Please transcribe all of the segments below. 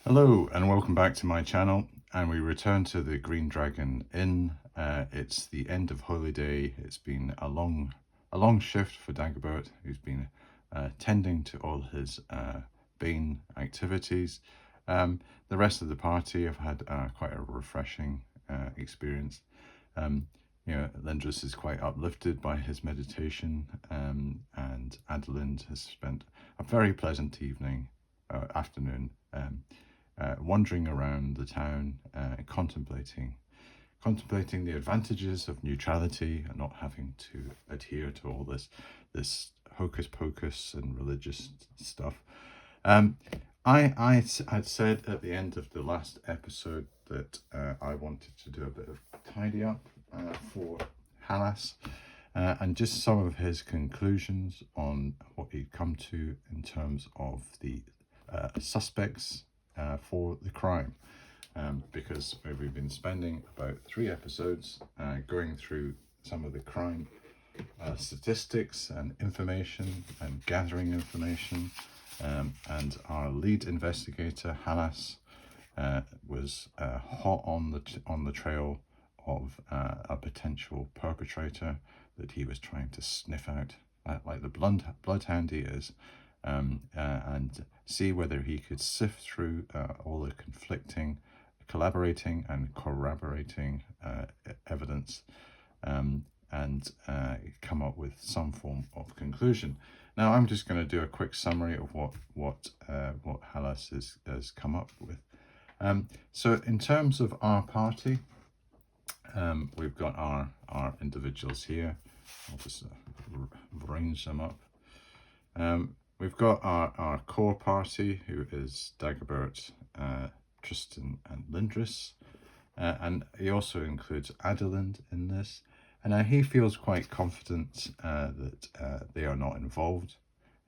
Hello and welcome back to my channel, and we return to the Green Dragon Inn. It's the end of holiday. It's been a long shift for Dagobert, who's been tending to all his Bane activities. The rest of the party have had quite a refreshing experience. Lendris is quite uplifted by his meditation, and Adelind has spent a very pleasant afternoon wandering around the town, contemplating the advantages of neutrality and not having to adhere to all this hocus pocus and religious stuff. I had said at the end of the last episode that I wanted to do a bit of tidy up for Hallas, and just some of his conclusions on what he'd come to in terms of the suspects for the crime, because we've been spending about 3 episodes going through some of the crime statistics and information and gathering information, and our lead investigator Hallas was hot on the trail of a potential perpetrator that he was trying to sniff out, like the bloodhound he is, and see whether he could sift through all the conflicting, collaborating and corroborating evidence, and come up with some form of conclusion. Now, I'm just going to do a quick summary of what Hallas has come up with. So in terms of our party, we've got our individuals here. I'll just arrange them up. We've got our core party, who is Dagobert, Tristan and Lindris, and he also includes Adelind in this, and he feels quite confident that they are not involved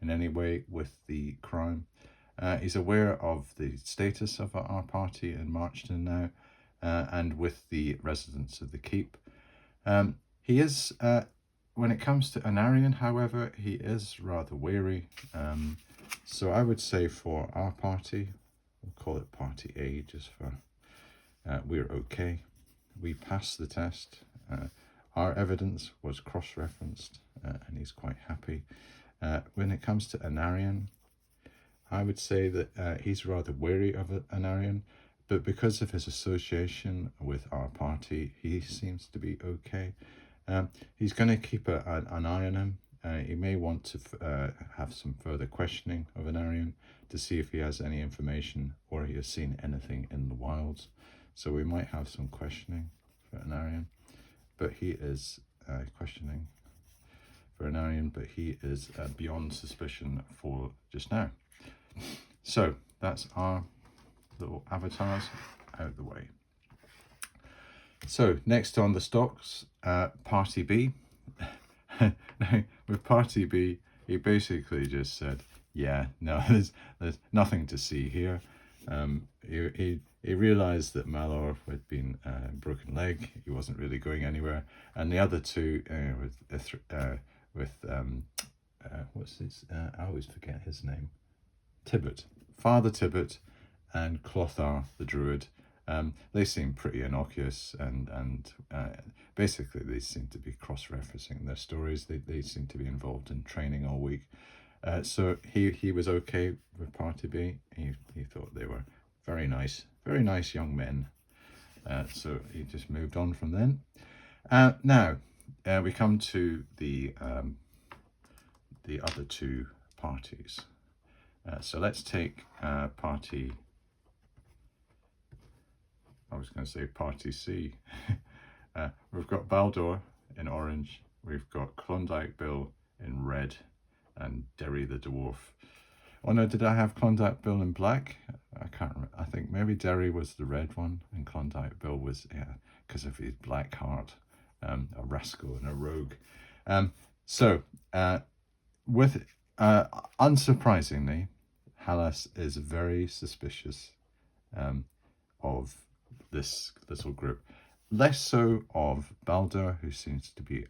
in any way with the crime. He's aware of the status of our party in Marchton now, and with the residents of the keep. He is, when it comes to Anarion, however, he is rather wary. So I would say for our party, we'll call it Party A, just for we're okay. We passed the test. Our evidence was cross-referenced, and he's quite happy. When it comes to Anarion, I would say that he's rather wary of Anarion, but because of his association with our party, he seems to be okay. He's going to keep an eye on him. He may want to have some further questioning of Anarion to see if he has any information or he has seen anything in the wilds. So we might have some questioning for Anarion, but he is questioning for Anarion, but he is beyond suspicion for just now. So that's our little avatars out of the way. So next on the stocks, Party B. Now, with Party B, he basically just said, yeah, no, there's nothing to see here. He realised that Malor had been broken leg. He wasn't really going anywhere. And the other two, what's his, I always forget his name, Tibbet, Father Tibbet and Clothar the Druid, they seem pretty innocuous, and basically they seem to be cross-referencing their stories. They seem to be involved in training all week. So he was okay with Party B. He thought they were very nice young men. So he just moved on from then. Now we come to the other two parties. So let's take Party, I was going to say Party C. We've got Baldor in orange, we've got Klondike Bill in red, and Derry the Dwarf. Oh no, did I have Klondike Bill in black? I can't remember. I think maybe Derry was the red one and Klondike Bill was, because of his black heart, a rascal and a rogue. With unsurprisingly, Hallas is very suspicious of this little group. Less so of Baldur, who seems to be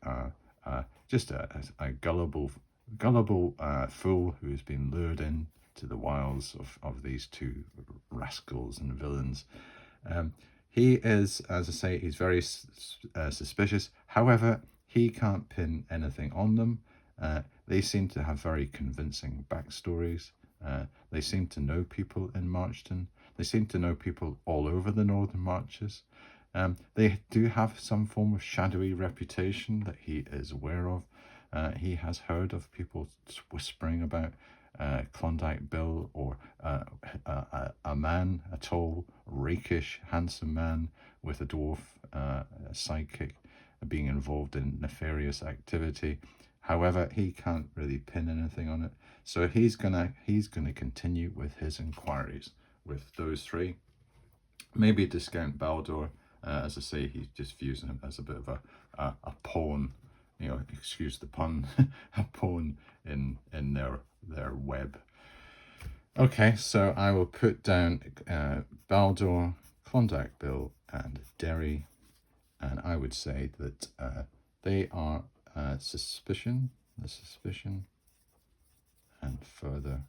just a gullible fool who has been lured in to the wiles of these two rascals and villains. He is, as I say, he's very suspicious. However, he can't pin anything on them. They seem to have very convincing backstories. They seem to know people in Marchton. They seem to know people all over the Northern Marches. They do have some form of shadowy reputation that he is aware of. He has heard of people whispering about Klondike Bill, or a man, a tall, rakish, handsome man with a dwarf sidekick being involved in nefarious activity. However, he can't really pin anything on it, so he's gonna continue with his inquiries with those three. Maybe discount Baldur. As I say, he just views him as a bit of a pawn, excuse the pun, a pawn in their web. Okay, so I will put down Baldur, Klondike Bill, and Derry, and I would say that they are suspicion, and further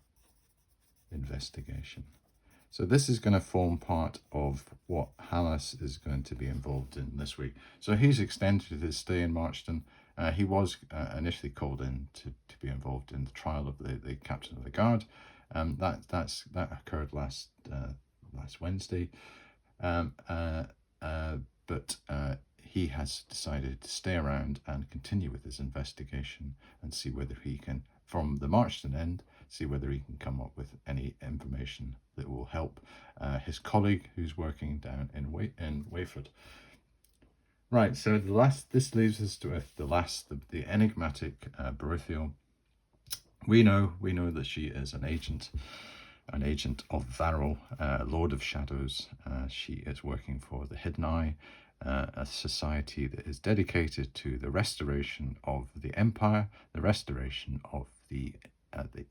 investigation. So this is going to form part of what Hallas is going to be involved in this week. So he's extended his stay in Marchton. He was initially called in to be involved in the trial of the captain of the guard. That occurred last Wednesday. But he has decided to stay around and continue with his investigation and see whether he can, from the Marchton end, see whether he can come up with any information that will help his colleague who's working down in Wayford. Right, so this leaves us with the enigmatic Beruthiel. We know that she is an agent of Varel, Lord of Shadows. She is working for the Hidden Eye, a society that is dedicated to the restoration of the Empire, the restoration of the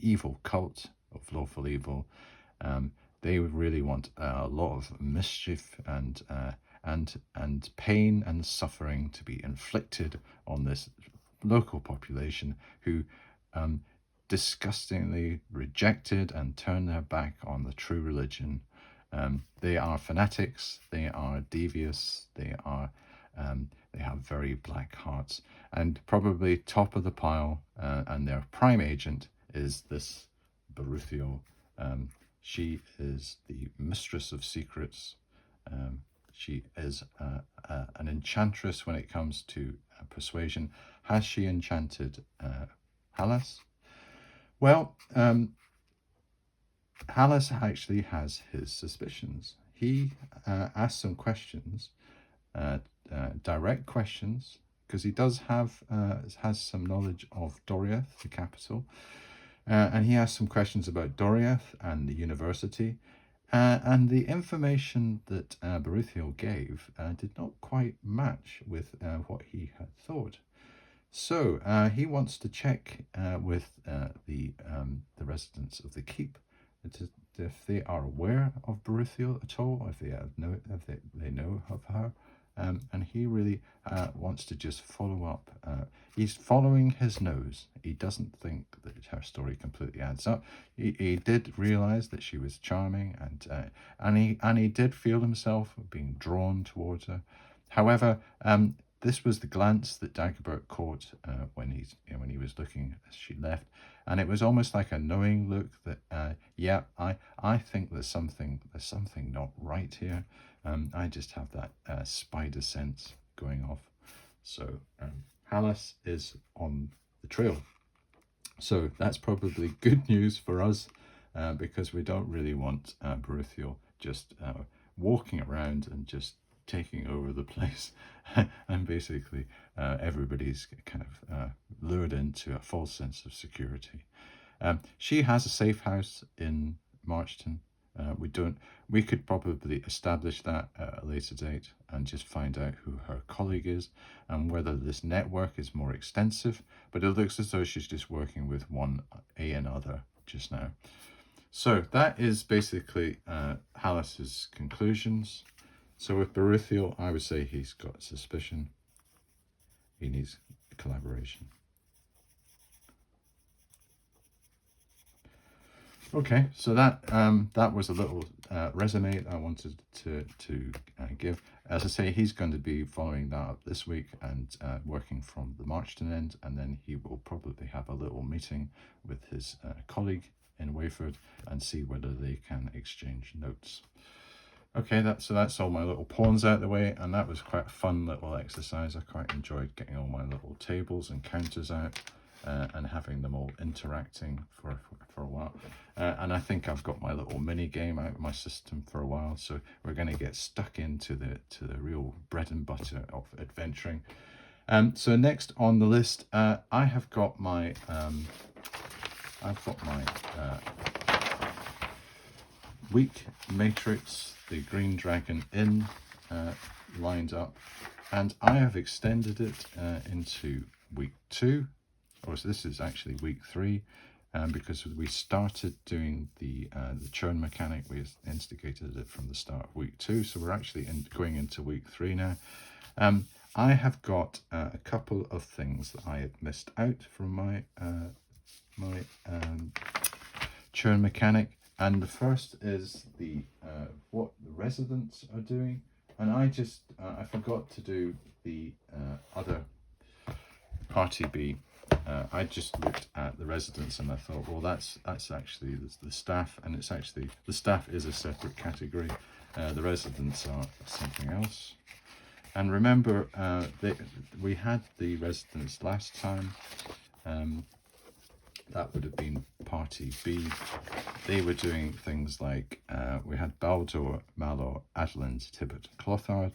evil cult of lawful evil. They really want a lot of mischief and pain and suffering to be inflicted on this local population who disgustingly rejected and turned their back on the true religion. They are fanatics, they are devious, they have very black hearts, and probably top of the pile, and their prime agent is this Beruthiel. She is the mistress of secrets. She is an enchantress when it comes to persuasion. Has she enchanted Hallas? Well, Hallas actually has his suspicions. He asked some questions, direct questions, because he does has some knowledge of Doriath, the capital, and he asked some questions about Doriath and the university, and the information that Beruthiel gave did not quite match with what he had thought. So he wants to check with the residents of the keep if they are aware of Beruthiel at all, if they know of her, and he really wants to just follow up. He's following his nose. He doesn't think that her story completely adds up. He did realize that she was charming, and he did feel himself being drawn towards her. However, this was the glance that Dagobert caught when he was looking as she left, and it was almost like a knowing look that I think there's something not right here. I just have that spider sense going off. So Hallas is on the trail. So that's probably good news for us, because we don't really want Beruthiel just walking around and just taking over the place and basically everybody's kind of lured into a false sense of security. She has a safe house in Marchton. We could probably establish that at a later date and just find out who her colleague is and whether this network is more extensive, but it looks as though she's just working with one another just now. So that is basically Hallas's conclusions. So with Beruthiel, I would say he's got suspicion. He needs collaboration. Okay, so that that was a little resume I wanted to give. As I say, he's going to be following that up this week and working from the Marchton end, and then he will probably have a little meeting with his colleague in Wayford and see whether they can exchange notes. Okay, that's all my little pawns out of the way, and that was quite a fun little exercise. I quite enjoyed getting all my little tables and counters out and having them all interacting for a while. And I think I've got my little mini game out of my system for a while, so we're going to get stuck into the real bread and butter of adventuring. So next on the list, I have got my week matrix, the Green Dragon Inn, lined up, and I have extended it into week 2. Or so this is actually week 3, because we started doing the churn mechanic. We instigated it from the start of week 2, so we're actually going into week 3 now. I have got a couple of things that I had missed out from my churn mechanic. And the first is the what the residents are doing, and I forgot to do the other party B. I just looked at the residents and I thought, well, that's actually the staff, and it's actually the staff is a separate category. The residents are something else. And remember, we had the residents last time. That would have been party B. They were doing things like, we had Baldur, Malor, Adeland, Tibbet, Clothard,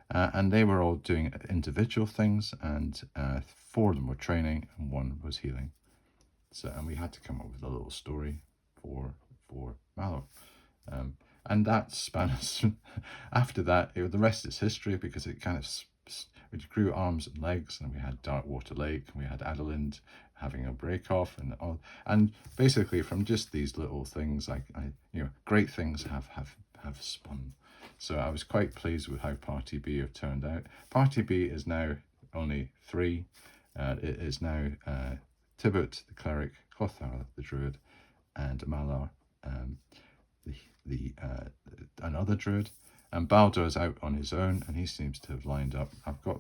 and they were all doing individual things, and 4 of them were training and 1 was healing. So, and we had to come up with a little story for Malor. And that spans, after that, the rest is history, because it kind of it grew arms and legs, and we had Darkwater Lake, and we had Adeland having a break off, and all, and basically from just these little things, like great things have spun. So I was quite pleased with how Party B have turned out. Party B is now only 3. It is now Tibbet, the cleric, Clothar, the druid, and Malar, another druid. And Baldur is out on his own, and he seems to have lined up. I've got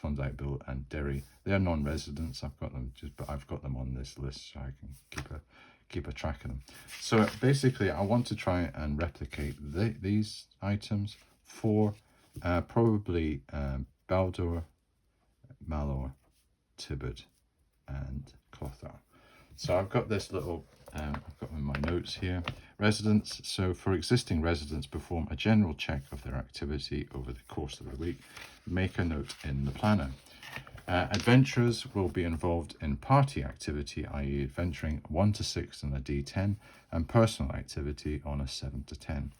Klondike Bill and Derry. They're non-residents. I've got them but I've got them on this list so I can keep a track of them. So basically, I want to try and replicate these items for probably Baldur, Malor, Tibbet, and Clothar. So I've got this little, I've got in my notes here. Residents. So for existing residents, perform a general check of their activity over the course of the week. Make a note in the planner. Adventurers will be involved in party activity, i.e. adventuring 1 to 6 on a D10, and personal activity on a 7 to 10.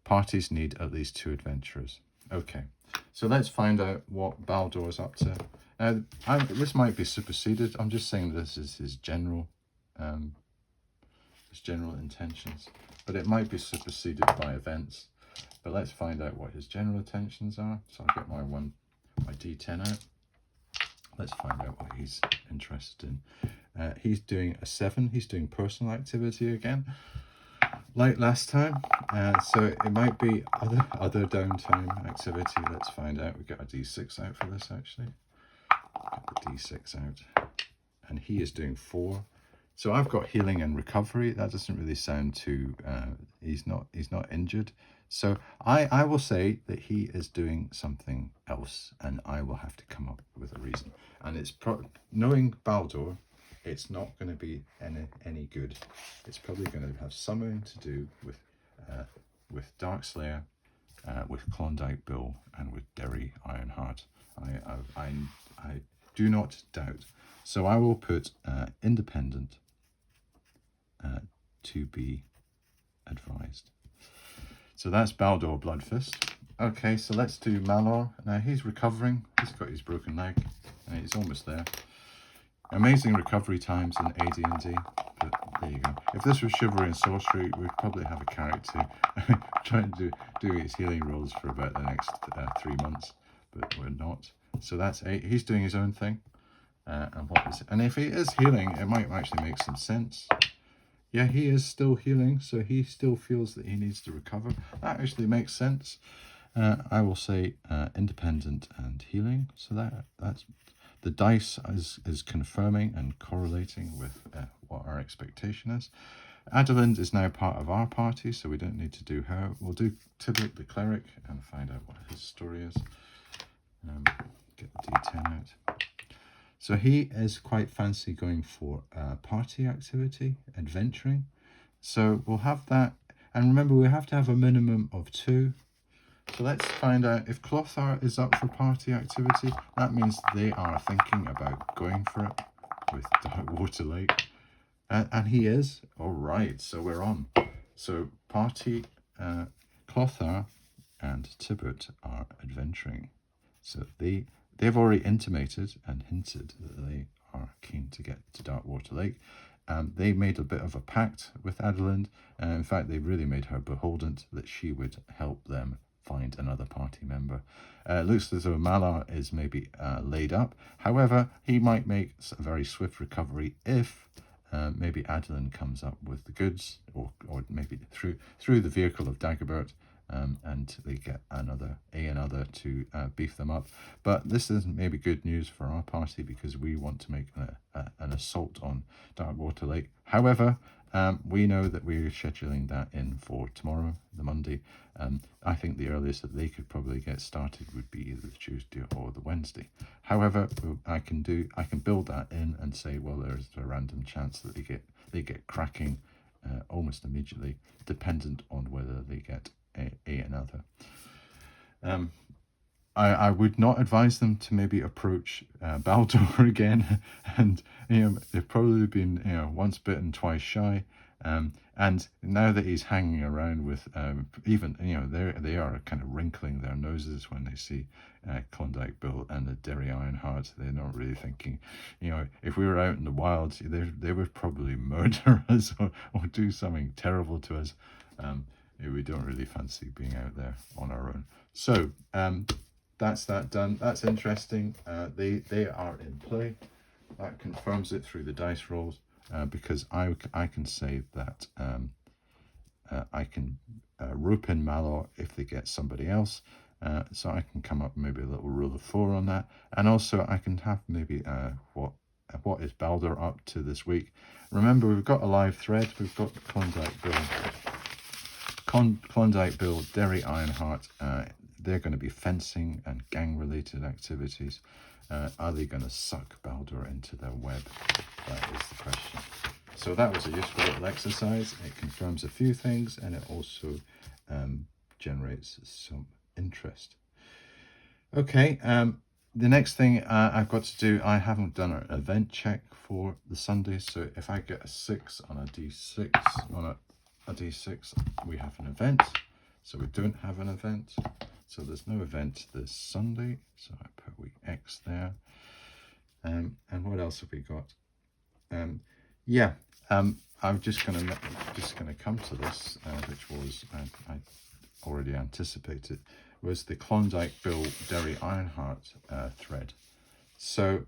Parties need at least 2 adventurers. Okay, so let's find out what Baldur is up to. This might be superseded. I'm just saying this is his general intentions, but it might be superseded by events. But let's find out what his general intentions are. So I'll get my D10 out. Let's find out what he's interested in. He's doing a 7. He's doing personal activity again, like last time. So it might be other downtime activity. Let's find out. We got a D6 out for this, actually. Get the D6 out, and he is doing 4. So I've got healing and recovery. That doesn't really sound too. He's not injured. So I will say that he is doing something else, and I will have to come up with a reason. And it's knowing Baldur, it's not going to be any good. It's probably going to have something to do with Darkslayer, with Klondike Bill, and with Derry Ironheart. I do not doubt. So I will put independent to be advised. So that's Baldur Bloodfist. Okay, so let's do Malor. Now he's recovering. He's got his broken leg, and he's almost there. Amazing recovery times in AD&D, but there you go. If this was Chivalry and Sorcery, we'd probably have a character trying to do his healing rolls for about the next 3 months, but we're not. So that's 8. He's doing his own thing. And if he is healing, it might actually make some sense. yeah, he is still healing, so he still feels that he needs to recover. That actually makes sense. I will say independent and healing. So that's the dice is confirming and correlating with what our expectation is. Adelind is now part of our party, so we don't need to do her. We'll do Tibet the cleric and find out what his story is. Get the D10 out. So he is quite fancy going for party activity, adventuring. So we'll have that. And remember, we have to have a minimum of 2. So let's find out if Clothar is up for party activity. That means they are thinking about going for it with Darkwater Lake. And he is. All right, so we're on. So party, Clothar and Tibet are adventuring. So they've already intimated and hinted that they are keen to get to Darkwater Lake. They made a bit of a pact with Adelind. In fact, they really made her beholden that she would help them find another party member. It looks as though Malar is maybe laid up. However, he might make a very swift recovery if maybe Adelind comes up with the goods, or maybe through the vehicle of Dagobert, and they get another to beef them up. But this isn't maybe good news for our party because we want to make an assault on Darkwater Lake. However, we know that we're scheduling that in for tomorrow, the Monday. I think the earliest that they could probably get started would be either the Tuesday or the Wednesday. However, I can build that in and say, well, there's a random chance that they get cracking almost immediately, dependent on whether they get another. I would not advise them to maybe approach Baldur again, and they've probably been once bitten, twice shy, and now that he's hanging around with even they are kind of wrinkling their noses when they see Klondike Bill and the Derry Ironheart. They're not really thinking, if we were out in the wilds, they would probably murder us or do something terrible to us. We don't really fancy being out there on our own. So that's that done. That's interesting. They are in play. That confirms it through the dice rolls, because I can say that I can rope in Malor if they get somebody else. So I can come up maybe a little rule of 4 on that, and also I can have maybe what is Baldur up to this week. Remember, we've got a live thread. We've got Klondike Bill, Derry Ironheart. They're going to be fencing and gang-related activities. Are they going to suck Baldur into their web? That is the question. So that was a useful little exercise. It confirms a few things, and it also generates some interest. Okay, the next thing I've got to do, I haven't done an event check for the Sunday, so if I get a 6 on a D6, on a D6, we have an event. So we don't have an event. So there's no event this Sunday. So I put week X there. And what else have we got? I'm just gonna come to this, which was I already anticipated, was the Klondike Bill Derry Ironheart thread. So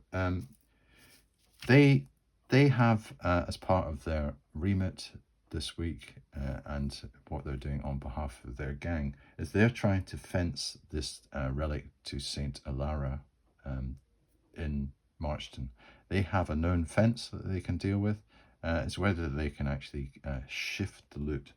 they have as part of their remit this week, and what they're doing on behalf of their gang, is they're trying to fence this relic to Saint Alara in Marchton. They have a known fence that they can deal with. It's whether they can actually shift the loot.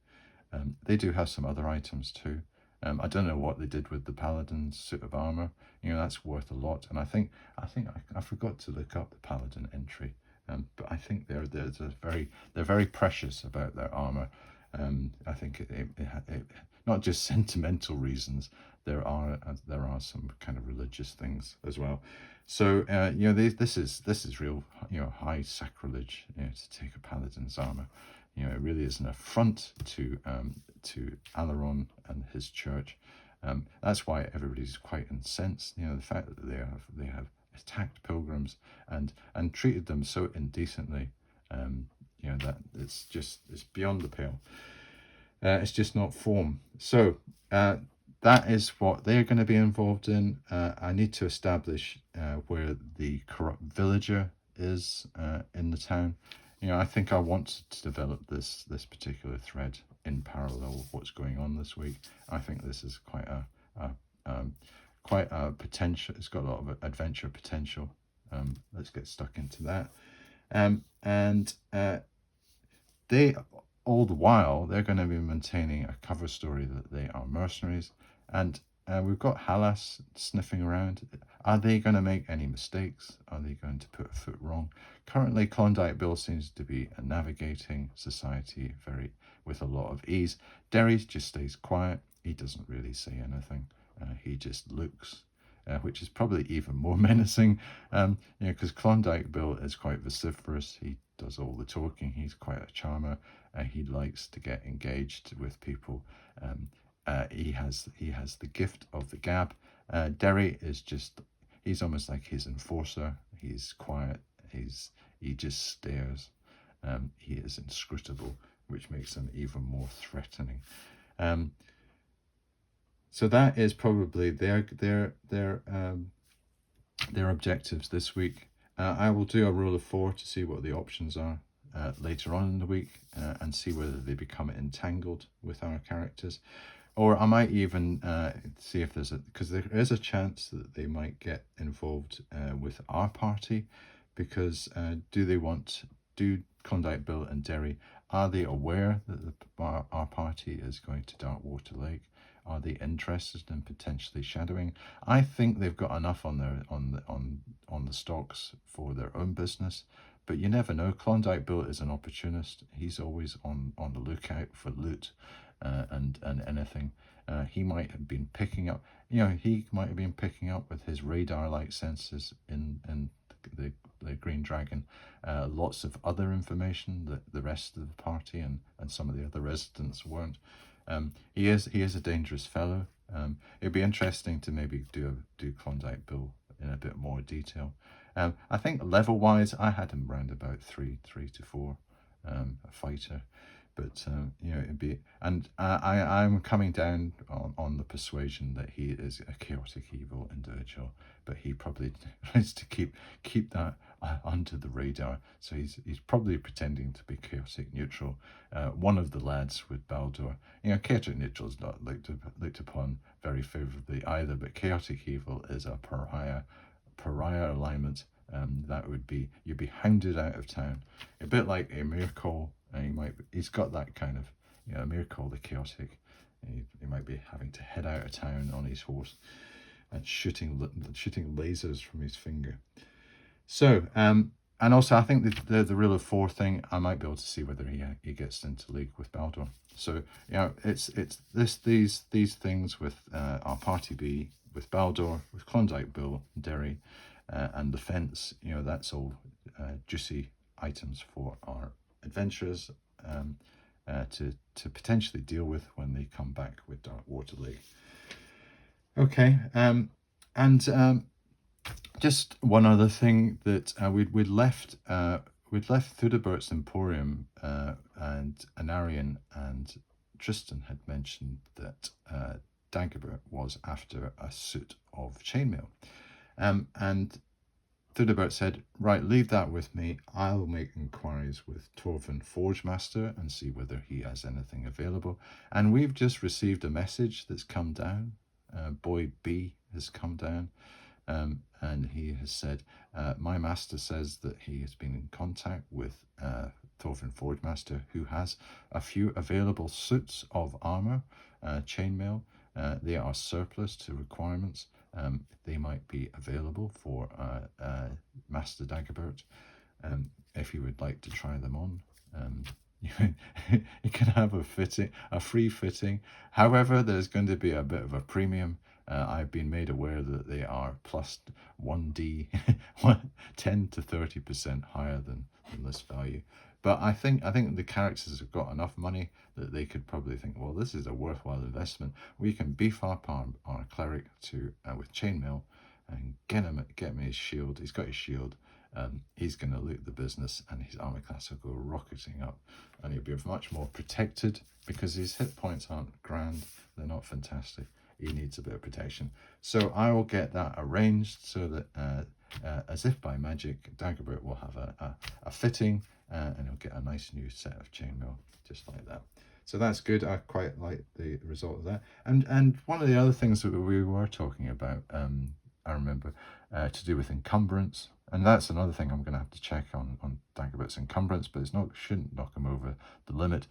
They do have some other items too. I don't know what they did with the Paladin's suit of armor. That's worth a lot. And I think I forgot to look up the Paladin entry. But I think they're very precious about their armor. I think it not just sentimental reasons. There are some kind of religious things as well. So this is real high sacrilege to take a paladin's armor. It really is an affront to Alaron and his church. That's why everybody's quite incensed. The fact that they have attacked pilgrims and treated them so indecently. That it's beyond the pale. It's just not form. So that is what they're going to be involved in. I need to establish where the corrupt villager is in the town. I think I want to develop this particular thread in parallel with what's going on this week. I think this is a um, quite a potential. It's got a lot of adventure potential. Let's get stuck into that. And they, all the while, they're going to be maintaining a cover story that they are mercenaries, and we've got Hallas sniffing around. Are they going to make any mistakes? Are they going to put a foot wrong? Currently, Klondike Bill seems to be navigating society with a lot of ease. Derry just stays quiet. He doesn't really say anything. He just looks. Which is probably even more menacing, because Klondike Bill is quite vociferous. He does all the talking. He's quite a charmer. He likes to get engaged with people. He has the gift of the gab. Derry is he's almost like his enforcer. He's quiet. He just stares. He is inscrutable, which makes him even more threatening. So that is probably their objectives this week. I will do a rule of 4 to see what the options are later on in the week, and see whether they become entangled with our characters, or I might even see if because there is a chance that they might get involved with our party, because do Klondike Bill and Derry, are they aware that our party is going to Darkwater Lake? Are they interested in potentially shadowing? I think they've got enough on the stocks for their own business, but you never know. Klondike Bill is an opportunist. He's always on the lookout for loot and anything. He might have been picking up. He might have been picking up with his radar-like sensors in the Green Dragon lots of other information that the rest of the party and some of the other residents weren't. He is a dangerous fellow. It'd be interesting to maybe do Klondike Bill in a bit more detail. I think level wise, I had him round about 3 to 4, a fighter. But it'd be, and I'm coming down on the persuasion that he is a chaotic evil individual, but he probably tries to keep that under the radar. So he's probably pretending to be chaotic neutral. One of the lads with Baldur, chaotic neutral is not looked upon very favorably either, but chaotic evil is a pariah alignment. That would be, you'd be hounded out of town, a bit like a Mircall. He's got that kind of, a Mircall the chaotic. He might be having to head out of town on his horse and shooting lasers from his finger. So and also I think the rule of 4 thing, I might be able to see whether he gets into league with Baldur. So it's these things with our party B, with Baldur, with Klondike Bill, Derry, and the fence. That's all juicy items for our adventurers to potentially deal with when they come back with Darkwater Lake. Okay, and just one other thing, that we'd left Thuderbert's Emporium, and Anarian and Tristan had mentioned that Dagobert was after a suit of chainmail, and Thudibert said, right, leave that with me. I'll make inquiries with Torvin Forgemaster and see whether he has anything available. And we've just received a message that's come down. Boy B has come down, and he has said, my master says that he has been in contact with Thorfinn Forgemaster, who has a few available suits of armor, chainmail. They are surplus to requirements. They might be available for Master Dagobert, if you would like to try them on. You can have a free fitting. However, there's going to be a bit of a premium. I've been made aware that they are plus 1D, 10 to 30% higher than this value. But I think the characters have got enough money that they could probably think, well, this is a worthwhile investment. We can beef up our cleric with chainmail and get him his shield. He's got his shield. He's going to loot the business, and his armor class will go rocketing up, and he'll be much more protected because his hit points aren't grand. They're not fantastic. He needs a bit of protection. So I will get that arranged so that as if by magic, Dagobert will have a fitting, and he'll get a nice new set of chainmail, just like that. So that's good. I quite like the result of that. And one of the other things that we were talking about, I remember, to do with encumbrance, and that's another thing I'm going to have to check on Dagobert's encumbrance, but it's not, shouldn't knock him over the limit.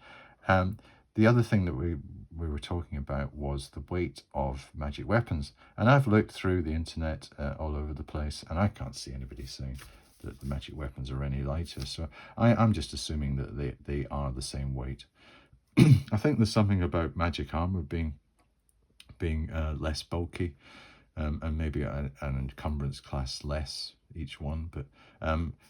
The other thing that we were talking about was the weight of magic weapons, and I've looked through the internet all over the place, and I can't see anybody saying that the magic weapons are any lighter, so I'm just assuming that they are the same weight. I think there's something about magic armor being less bulky, and maybe an encumbrance class less each one, but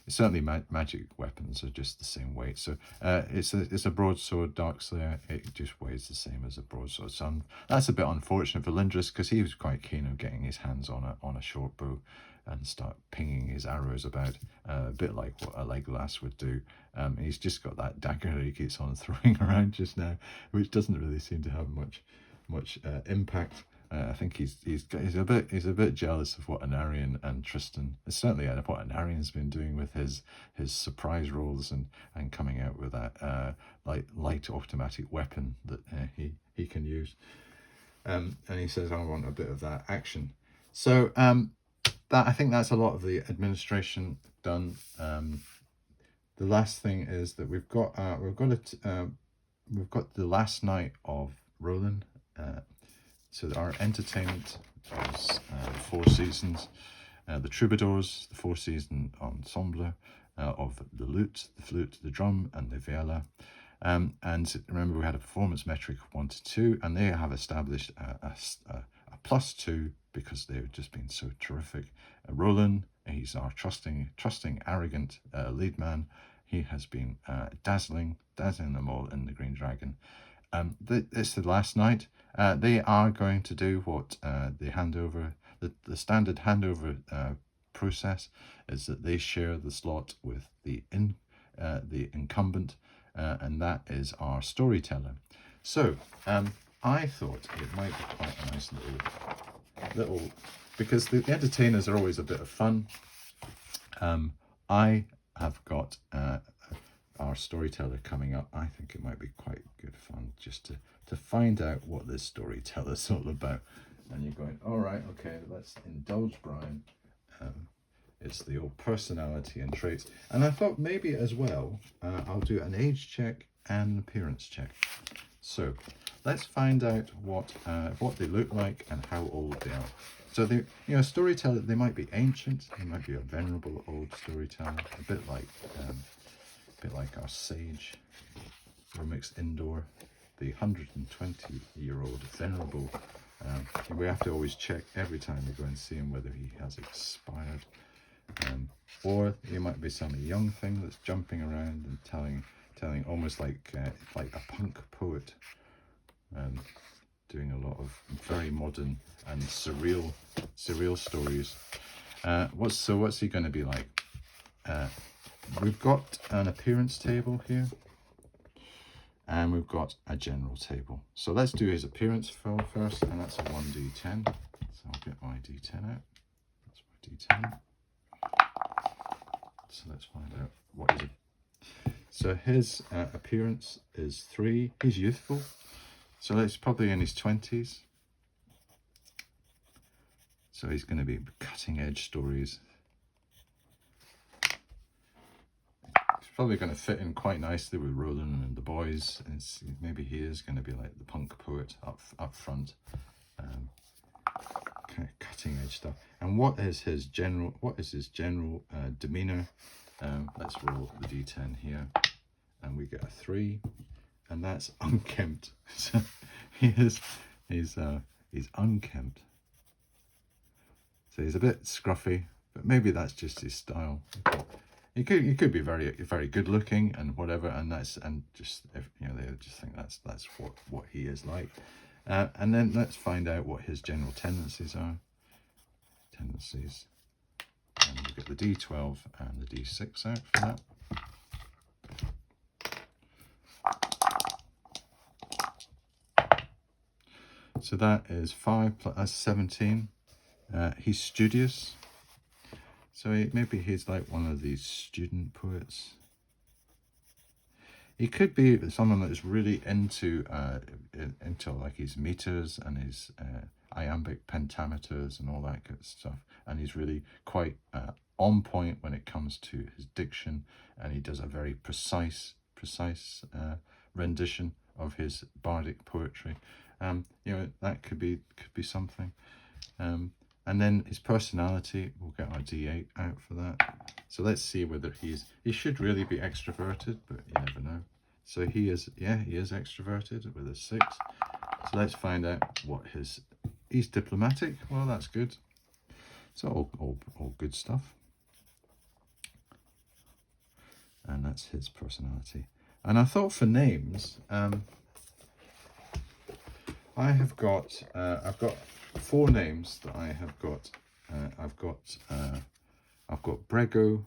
certainly magic weapons are just the same weight. So it's a broadsword, Darkslayer. It just weighs the same as a broadsword. So that's a bit unfortunate for Lindris, because he was quite keen on getting his hands on a short bow and start pinging his arrows about, a bit like what a Legolas would do. He's just got that dagger that he keeps on throwing around just now, which doesn't really seem to have much impact. I think he's a bit jealous of what Anarion and Tristan, certainly what Anarion's been doing with his surprise rolls and coming out with that light automatic weapon that he can use. And he says, I want a bit of that action. So I think that's a lot of the administration done. The last thing is that we've got the last night of Roland. So our entertainment is the Four Seasons, the Troubadours, the Four Season Ensemble of the lute, the flute, the drum, and the viola. And remember, we had a performance metric of 1 to 2, and they have established a +2 because they've just been so terrific. Roland, he's our trusting, arrogant lead man. He has been dazzling them all in the Green Dragon. It's the last night. They are going to do what the handover, the standard handover process is that they share the slot with the incumbent, and that is our storyteller. So I thought it might be quite a nice little because the entertainers are always a bit of fun. I have got our storyteller coming up. I think it might be quite good fun just to find out what this storyteller's all about. And you're going, all right, okay, let's indulge Brian. It's the old personality and traits. And I thought maybe as well, I'll do an age check and an appearance check. So let's find out what they look like and how old they are. So they, storyteller, they might be ancient, they might be a venerable old storyteller, a bit like our sage, Romix Indoor, the 120-year-old venerable. We have to always check every time we go and see him whether he has expired. Or he might be some young thing that's jumping around and telling almost like a punk poet, doing a lot of very modern and surreal stories. What's he going to be like? We've got an appearance table here, and we've got a general table. So let's do his appearance first, and that's a 1d10. So I'll get my d10 out. That's my d10. So let's find out what is it. So his appearance is 3. He's youthful, so it's probably in his 20s. So he's going to be cutting edge stories. It's probably going to fit in quite nicely with Roland and the boys. And maybe he is going to be like the punk poet up front, kind of cutting edge stuff. And what is his general demeanor? Let's roll the d10 here, and we get a 3, and that's unkempt. So he's unkempt. So he's a bit scruffy, but maybe that's just his style. He could be very good looking and whatever, and they just think that's what he is like. And then let's find out what his general tendencies are. And we get the d12 and the d6 out for that. So that is 5 plus 17. He's studious. So maybe he's like one of these student poets. He could be someone that is really into like his meters and his iambic pentameters and all that good stuff. And he's really quite on point when it comes to his diction, and he does a very precise rendition of his bardic poetry. You know, that could be something. And then his personality, we'll get our D8 out for that. So let's see whether he should really be extroverted, but you never know. So he is, yeah, he is extroverted with a 6. So let's find out what he's diplomatic. Well, that's good. So all good stuff. And that's his personality. And I thought for names, I've got 4 names that I have got. I've got Brego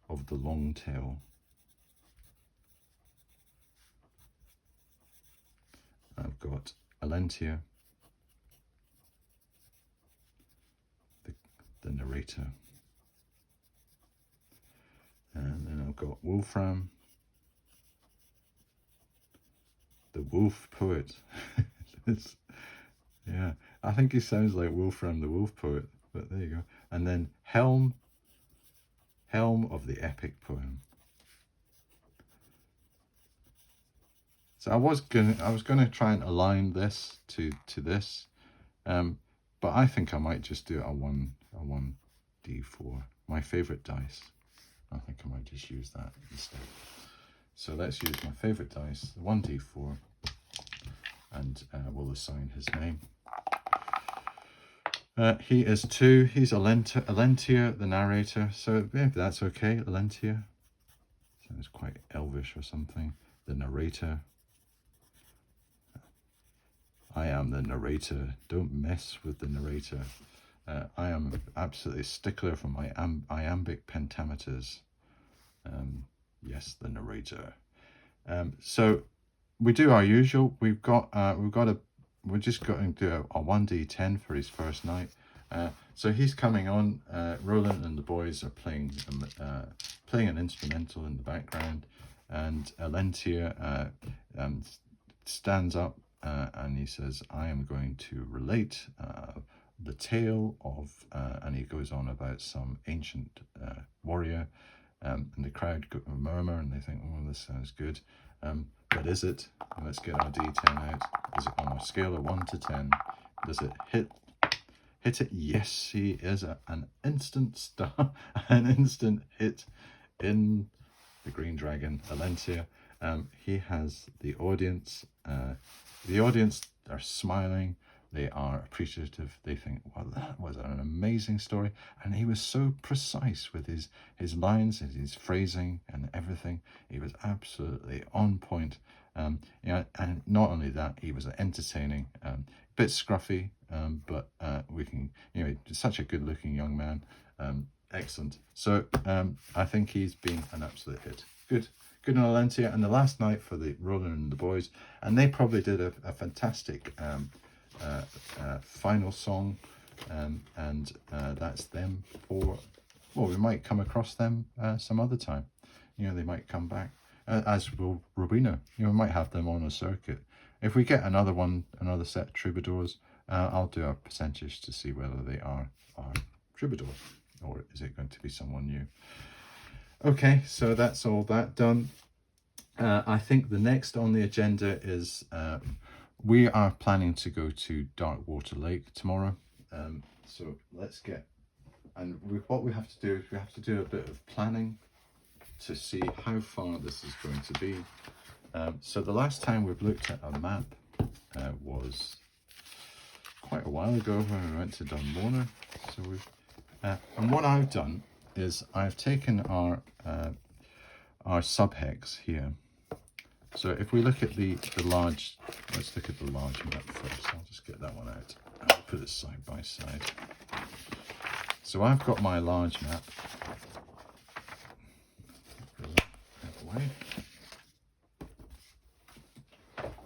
of the Long Tail. I've got Alentia, the narrator. And then I've got Wolfram, the wolf poet. Yeah, I think he sounds like Wolfram the wolf poet, but there you go. And then Helm of the epic poem. So I was gonna try and align this to this, but I think I might just do a 1d4, my favorite dice. I think I might just use that instead. So let's use my favorite dice, the 1d4, and we'll assign his name. He is 2. He's Alentia, the narrator. So maybe that's okay. Alentia sounds quite elvish or something. The narrator. I am the narrator. Don't mess with the narrator. I am absolutely a stickler for my iambic pentameters. Yes, the narrator. So we do our usual. We're just going to do a 1d10 for his first night. So he's coming on. Roland and the boys are playing an instrumental in the background, and Alentia stands up and he says, "I am going to relate the tale of," and he goes on about some ancient warrior, and the crowd murmur and they think, "Oh, this sounds good." But is it? Let's get our D10 out. Is it on a scale of 1 to 10? Does it hit it? Yes, he is an instant star, an instant hit in the Green Dragon, Alentia. He has the audience. The audience are smiling. They are appreciative. They think, well, that was an amazing story. And he was so precise with his lines and his phrasing and everything. He was absolutely on point. Yeah, and not only that, he was entertaining, a bit scruffy, but we can, you know, such a good looking young man. Excellent. So I think he's been an absolute hit. Good on Alentia. And the last night for the Roland and the boys, and they probably did a fantastic final song, and that's them for, well, we might come across them some other time. You know, they might come back, as will Rowena. You know, we might have them on a circuit. If we get another set of troubadours, I'll do a percentage to see whether they are troubadours, or is it going to be someone new. Okay, so that's all that done. I think the next on the agenda is we are planning to go to Darkwater Lake tomorrow. So let's get, and what we have to do is we have to do a bit of planning to see how far this is going to be. So the last time we've looked at a map was quite a while ago when we went to Dunmorna. So we've and what I've done is I've taken our subhex here. So if we look at the large, let's look at the large map first. I'll just get that one out. I'll put it side by side. So I've got my large map.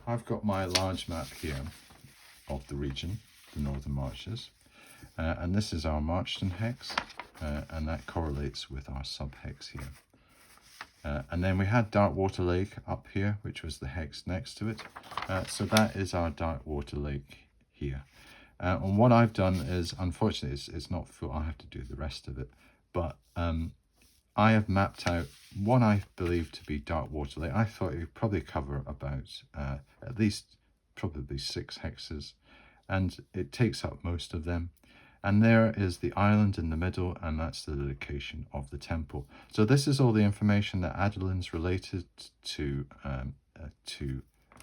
I've got my large map here of the region, the Northern Marches. And this is our Marchton hex, and that correlates with our sub-hex here. And then we had Darkwater Lake up here, which was the hex next to it. So that is our Darkwater Lake here. And what I've done is, unfortunately, it's not full. I have to do the rest of it. But I have mapped out what I believe to be Darkwater Lake. I thought it would probably cover about at least probably 6 hexes. And it takes up most of them. And there is the island in the middle, and that's the location of the temple. So this is all the information that Adeline's related to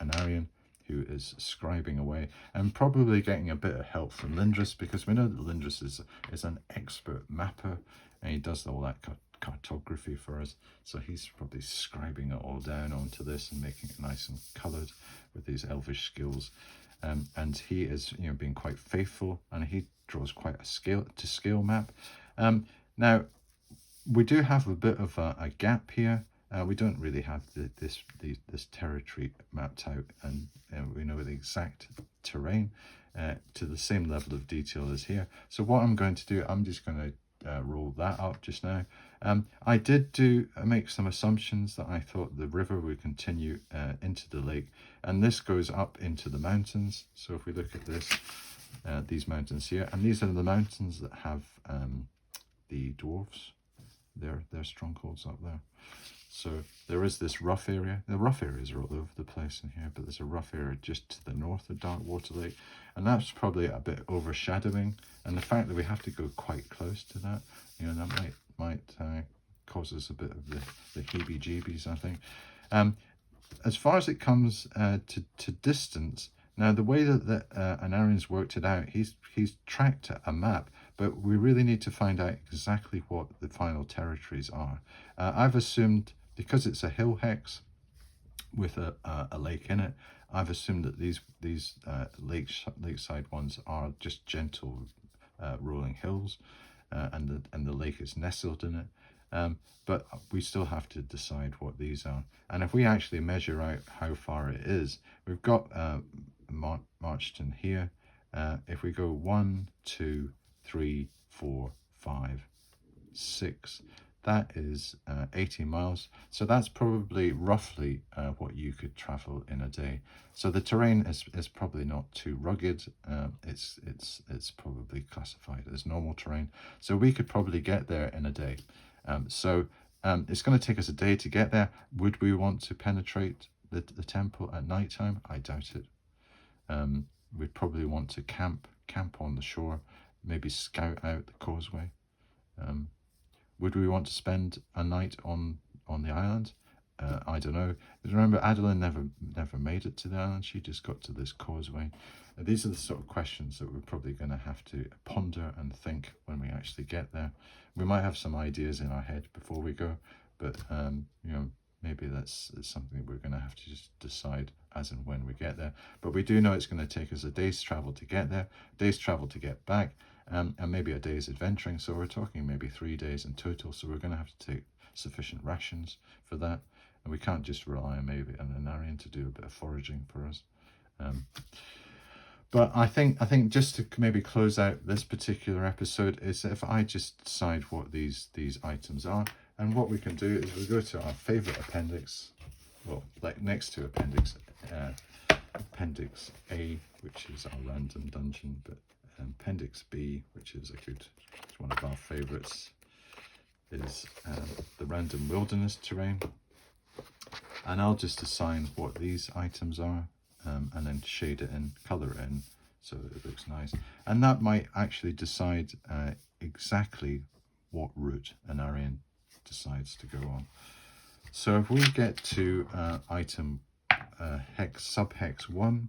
Anarion, who is scribing away, and probably getting a bit of help from Lindris, because we know that Lindris is an expert mapper, and he does all that cartography for us. So he's probably scribing it all down onto this and making it nice and coloured with his elvish skills. And he is, being quite faithful, and he draws quite a scale map. Now, we do have a bit of a gap here. We don't really have this territory mapped out, and we know the exact terrain to the same level of detail as here. So what I'm going to do, I'm just going to roll that up just now. I did make some assumptions that I thought the river would continue into the lake, and this goes up into the mountains. So if we look at this, these mountains here, and these are the mountains that have the dwarves, their strongholds up there. So there is this rough area. The rough areas are all over the place in here, but there's a rough area just to the north of Darkwater Lake, and that's probably a bit overshadowing. And the fact that we have to go quite close to that, that might cause us a bit of the heebie-jeebies, I think. As far as it comes to distance, now the way that Anarion's worked it out, he's tracked a map, but we really need to find out exactly what the final territories are. I've assumed, because it's a hill hex with a lake in it, I've assumed that these lakeside ones are just gentle rolling hills, and the lake is nestled in it. But we still have to decide what these are. And if we actually measure out how far it is, we've got Marchton here. If we go 1, 2, 3, 4, 5, 6, that is 18 miles. So that's probably roughly what you could travel in a day. So the terrain is probably not too rugged. It's probably classified as normal terrain. So we could probably get there in a day. It's going to take us a day to get there. Would we want to penetrate the temple at night time? I doubt it. We'd probably want to camp on the shore, maybe scout out the causeway. Would we want to spend a night on the island? I don't know. Remember, Adeline never made it to the island. She just got to this causeway. These are the sort of questions that we're probably going to have to ponder and think when we actually get there. We might have some ideas in our head before we go, but maybe that's something we're going to have to just decide as and when we get there. But we do know it's going to take us a day's travel to get there, a day's travel to get back, and maybe a day's adventuring. So we're talking maybe 3 days in total. So we're going to have to take sufficient rations for that, and we can't just rely on maybe an Anarion to do a bit of foraging for us. But I think just to maybe close out this particular episode is if I just decide what these items are, and what we can do is we go to our favorite appendix, well, like next to appendix A, which is our random dungeon, but appendix B, which is it's one of our favorites, is the random wilderness terrain. And I'll just assign what these items are, and then shade it in, color it in, so that it looks nice. And that might actually decide exactly what route Anarion decides to go on. So if we get to item sub-hex 1,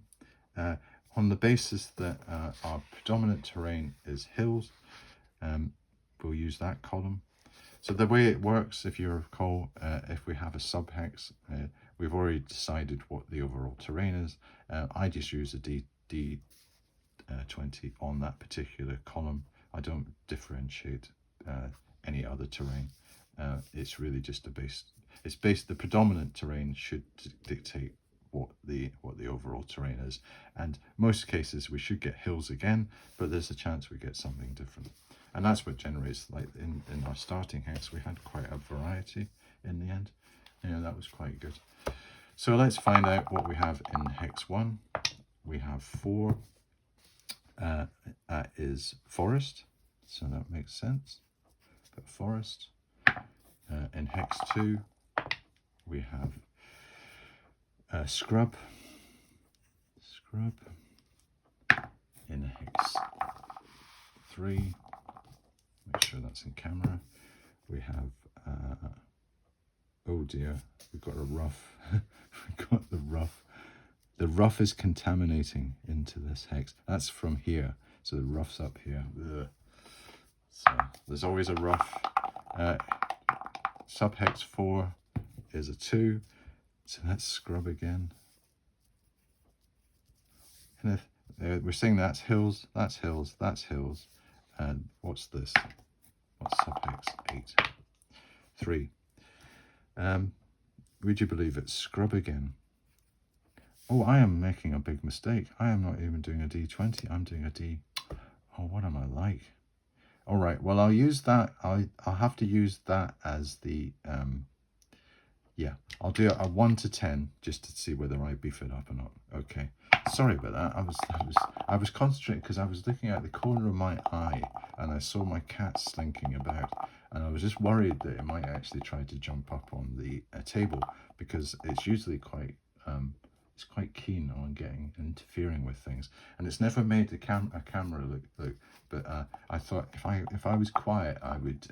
on the basis that our predominant terrain is hills, we'll use that column. So the way it works, if you recall, if we have a sub-hex, we've already decided what the overall terrain is. I just use a D20 on that particular column. I don't differentiate any other terrain. It's really just the predominant terrain should dictate what the overall terrain is. And most cases we should get hills again, but there's a chance we get something different. And that's what generates, like in our starting hex, we had quite a variety in the end. That was quite good. So let's find out what we have in hex 1. We have 4. That is forest, so that makes sense. Got forest. In hex 2, we have scrub. In hex 3, make sure that's in camera, we have, oh dear, we've got a rough. We've got the rough. The rough is contaminating into this hex. That's from here, so the rough's up here. Ugh. So there's always a rough. Subhex 4 is a 2, so that's scrub again. And if we're saying that's hills, that's hills, that's hills. And what's this? What's subhex 8? 3. Would you believe it? Scrub again. Oh, I am making a big mistake. I am not even doing a D20. I'm doing a D. Oh, what am I like? All right. Well, I'll use that. I'll have to use that as the yeah. I'll do a 1 to 10 just to see whether I beef it up or not. Okay. Sorry about that. I was concentrating because I was looking at the corner of my eye and I saw my cat slinking about, and I was just worried that it might actually try to jump up on the table, because it's usually quite it's quite keen on interfering with things, and it's never made a camera look. But I thought if I was quiet, I would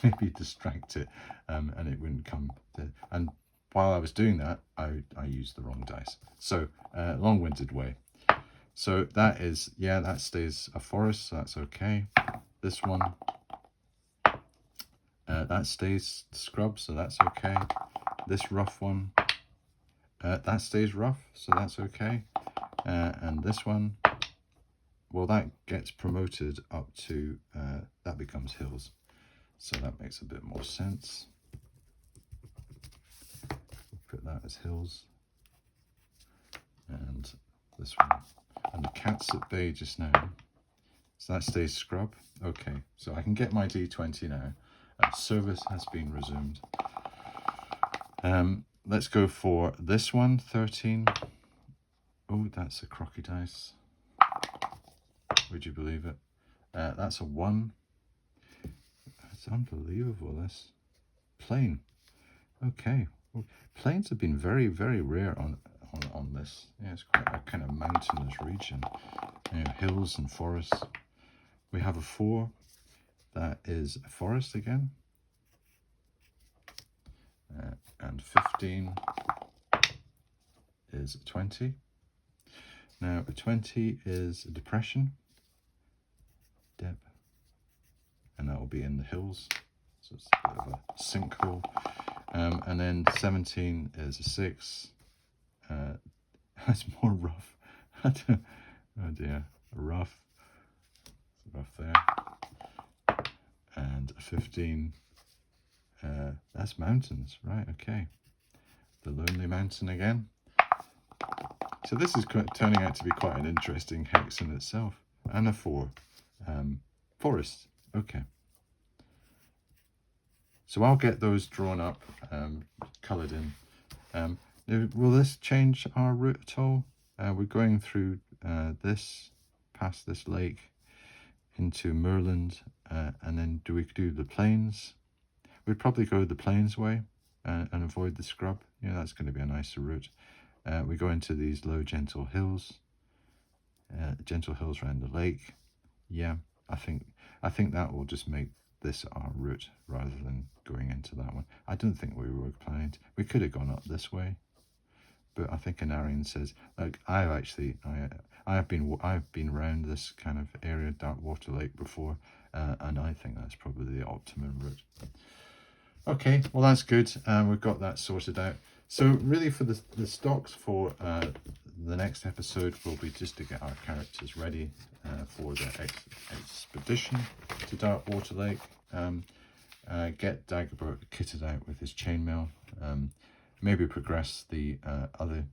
maybe distract it, and it wouldn't come. And while I was doing that, I used the wrong dice. So long-winded way. So that is, yeah, that stays a forest, so that's okay. This one, that stays scrub, so that's okay. This rough one, that stays rough, so that's okay. And this one, well, that gets promoted up to, that becomes hills. So that makes a bit more sense. We'll put that as hills. And this one. And the cat's at bay just now. So that stays scrub. Okay, so I can get my D20 now. Service has been resumed. Let's go for this one, 13. Oh, that's a crocky dice. Would you believe it? That's a 1. It's unbelievable, this. Plain. Okay. Well, plains have been very, very rare on this. Yeah, it's quite a kind of mountainous region. Hills and forests. We have a 4. That is a forest again. And 15 is a 20. Now a 20 is a depression. Dep. And that will be in the hills. So it's a bit of a sinkhole. And then 17 is a 6. That's more rough. Oh dear, rough. Rough there. And a 15. That's mountains, right? Okay. The Lonely Mountain again. So this is turning out to be quite an interesting hex in itself. And a 4. Forest. Okay. So I'll get those drawn up, coloured in. Will this change our route at all? We're going through this, past this lake, into Moorland, and then do we do the plains? We'd probably go the plains way and avoid the scrub. Yeah, that's going to be a nicer route. We go into these low, gentle hills around the lake. Yeah, I think that will just make this our route rather than going into that one. I don't think we were planning to. We could have gone up this way, but I think Anarian says, like, I've been around this kind of area, Darkwater Lake, before, and I think that's probably the optimum route. Okay, well that's good. We've got that sorted out. So really for the stocks for the next episode will be just to get our characters ready for the expedition to Darkwater Lake. Get Dagobert kitted out with his chainmail. maybe progress the other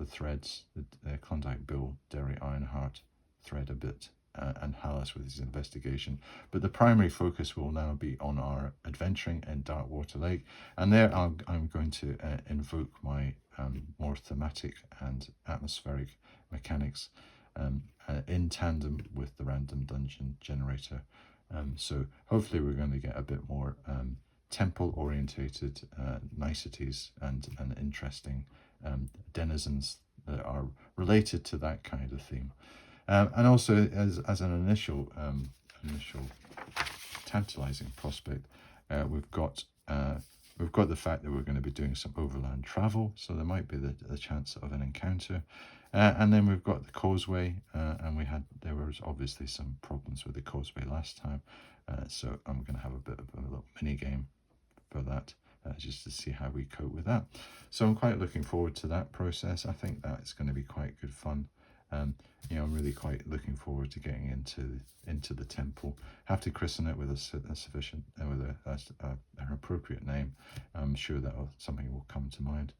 threads, the Klondike Bill, Derry Ironheart thread a bit, and Hallas with his investigation. But the primary focus will now be on our adventuring in Darkwater Lake, and there I'm going to invoke my more thematic and atmospheric mechanics in tandem with the random dungeon generator. So hopefully we're going to get a bit more temple orientated niceties and interesting denizens that are related to that kind of theme. And also as an initial tantalizing prospect, we've got the fact that we're going to be doing some overland travel, so there might be the chance of an encounter. And then we've got the causeway, and there was obviously some problems with the causeway last time, so I'm going to have a bit of a little mini game for that, just to see how we cope with that. So I'm quite looking forward to that process. I think that it's going to be quite good fun. I'm really quite looking forward to getting into the temple. Have to christen it with an appropriate name. I'm sure that something will come to mind.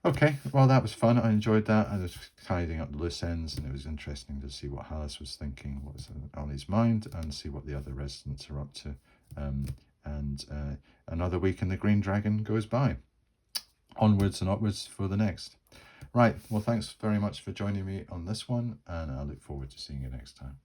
Okay, well, that was fun. I enjoyed that. I was tidying up the loose ends, and it was interesting to see what Hallas was thinking, what was on his mind, and see what the other residents are up to. And another week in the Green Dragon goes by. Onwards and upwards for the next. Right, well, thanks very much for joining me on this one, and I look forward to seeing you next time.